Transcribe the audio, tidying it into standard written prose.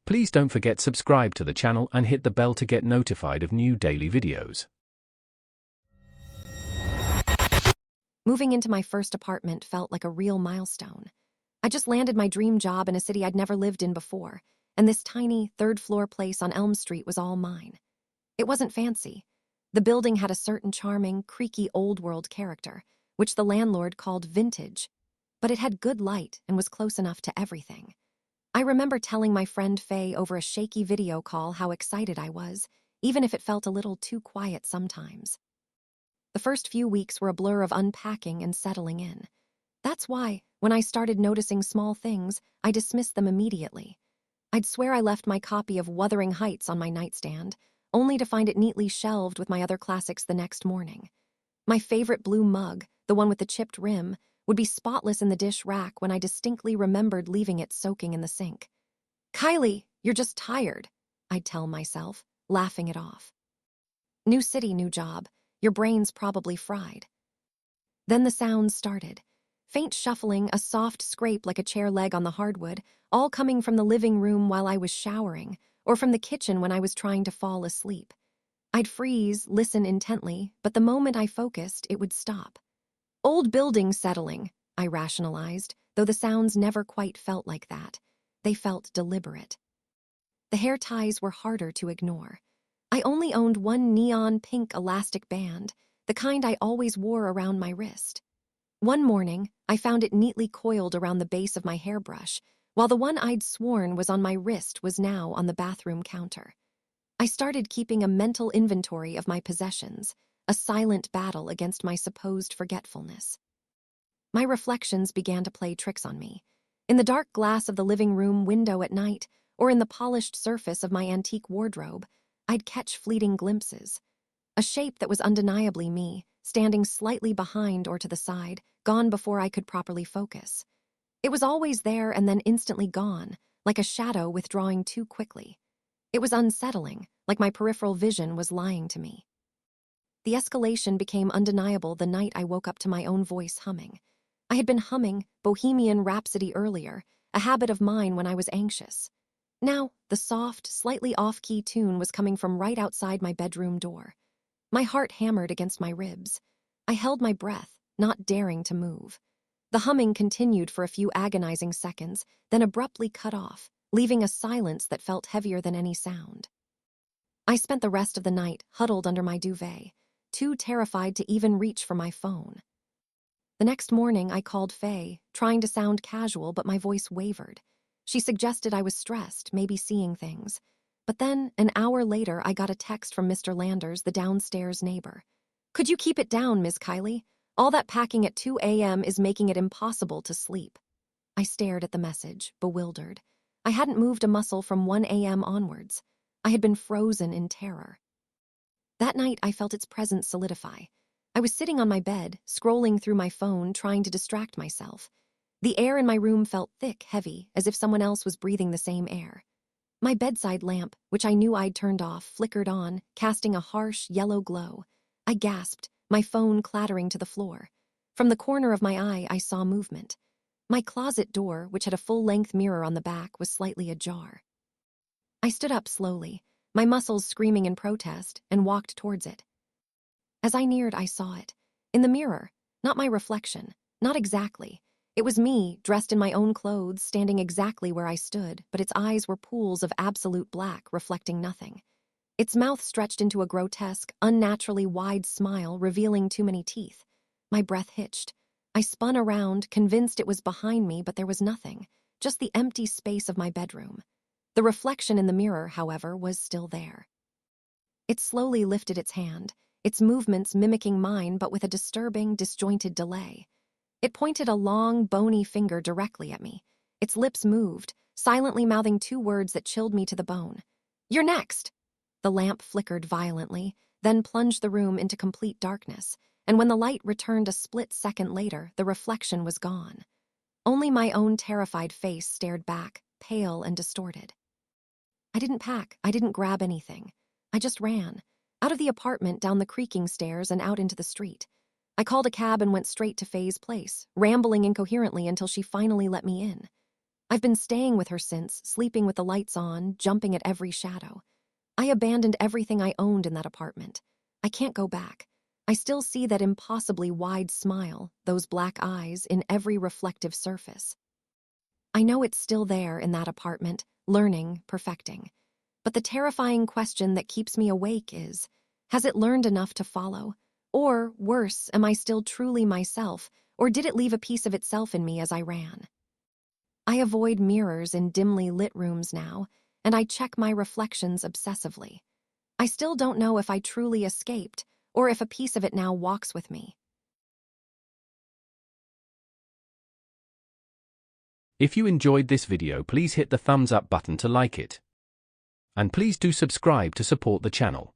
Please don't forget subscribe to the channel and hit the bell to get notified of new daily videos. Moving into my first apartment felt like a real milestone. I just landed my dream job in a city I'd never lived in before, and this tiny, third-floor place on Elm Street was all mine. It wasn't fancy. The building had a certain charming, creaky old-world character, which the landlord called vintage, but it had good light and was close enough to everything. I remember telling my friend Faye over a shaky video call how excited I was, even if it felt a little too quiet sometimes. The first few weeks were a blur of unpacking and settling in. That's why, when I started noticing small things, I dismissed them immediately. I'd swear I left my copy of Wuthering Heights on my nightstand, only to find it neatly shelved with my other classics the next morning. My favorite blue mug, the one with the chipped rim, would be spotless in the dish rack when I distinctly remembered leaving it soaking in the sink. "Kylie, you're just tired," I'd tell myself, laughing it off. New city, new job. Your brain's probably fried. Then the sounds started. Faint shuffling, a soft scrape like a chair leg on the hardwood, all coming from the living room while I was showering, or from the kitchen when I was trying to fall asleep. I'd freeze, listen intently, but the moment I focused, it would stop. Old building settling, I rationalized, though the sounds never quite felt like that. They felt deliberate. The hair ties were harder to ignore. I only owned one neon pink elastic band, the kind I always wore around my wrist. One morning, I found it neatly coiled around the base of my hairbrush, while the one I'd sworn was on my wrist was now on the bathroom counter. I started keeping a mental inventory of my possessions, a silent battle against my supposed forgetfulness. My reflections began to play tricks on me. In the dark glass of the living room window at night, or in the polished surface of my antique wardrobe, I'd catch fleeting glimpses. A shape that was undeniably me, standing slightly behind or to the side, gone before I could properly focus. It was always there and then instantly gone, like a shadow withdrawing too quickly. It was unsettling, like my peripheral vision was lying to me. The escalation became undeniable the night I woke up to my own voice humming. I had been humming Bohemian Rhapsody earlier, a habit of mine when I was anxious. Now, the soft, slightly off-key tune was coming from right outside my bedroom door. My heart hammered against my ribs. I held my breath, not daring to move. The humming continued for a few agonizing seconds, then abruptly cut off, leaving a silence that felt heavier than any sound. I spent the rest of the night huddled under my duvet, too terrified to even reach for my phone. The next morning, I called Faye, trying to sound casual, but my voice wavered. She suggested I was stressed, maybe seeing things. But then, an hour later, I got a text from Mr. Landers, the downstairs neighbor. "Could you keep it down, Ms. Kylie? All that packing at 2 a.m. is making it impossible to sleep." I stared at the message, bewildered. I hadn't moved a muscle from 1 a.m. onwards. I had been frozen in terror. That night, I felt its presence solidify. I was sitting on my bed, scrolling through my phone, trying to distract myself. The air in my room felt thick, heavy, as if someone else was breathing the same air. My bedside lamp, which I knew I'd turned off, flickered on, casting a harsh, yellow glow. I gasped, my phone clattering to the floor. From the corner of my eye, I saw movement. My closet door, which had a full-length mirror on the back, was slightly ajar. I stood up slowly, my muscles screaming in protest, and walked towards it. As I neared, I saw it. In the mirror, not my reflection, not exactly. It was me, dressed in my own clothes, standing exactly where I stood, but its eyes were pools of absolute black, reflecting nothing. Its mouth stretched into a grotesque, unnaturally wide smile, revealing too many teeth. My breath hitched. I spun around, convinced it was behind me, but there was nothing, just the empty space of my bedroom. The reflection in the mirror, however, was still there. It slowly lifted its hand, its movements mimicking mine, but with a disturbing, disjointed delay. It pointed a long, bony finger directly at me. Its lips moved, silently mouthing 2 words that chilled me to the bone. "You're next!" The lamp flickered violently, then plunged the room into complete darkness, and when the light returned a split second later, the reflection was gone. Only my own terrified face stared back, pale and distorted. I didn't pack, I didn't grab anything. I just ran. Out of the apartment, down the creaking stairs, and out into the street. I called a cab and went straight to Faye's place, rambling incoherently until she finally let me in. I've been staying with her since, sleeping with the lights on, jumping at every shadow. I abandoned everything I owned in that apartment. I can't go back. I still see that impossibly wide smile, those black eyes in every reflective surface. I know it's still there in that apartment, learning, perfecting. But the terrifying question that keeps me awake is, has it learned enough to follow? Or, worse, am I still truly myself, or did it leave a piece of itself in me as I ran? I avoid mirrors in dimly lit rooms now, and I check my reflections obsessively. I still don't know if I truly escaped, or if a piece of it now walks with me. If you enjoyed this video, please hit the thumbs up button to like it. And please do subscribe to support the channel.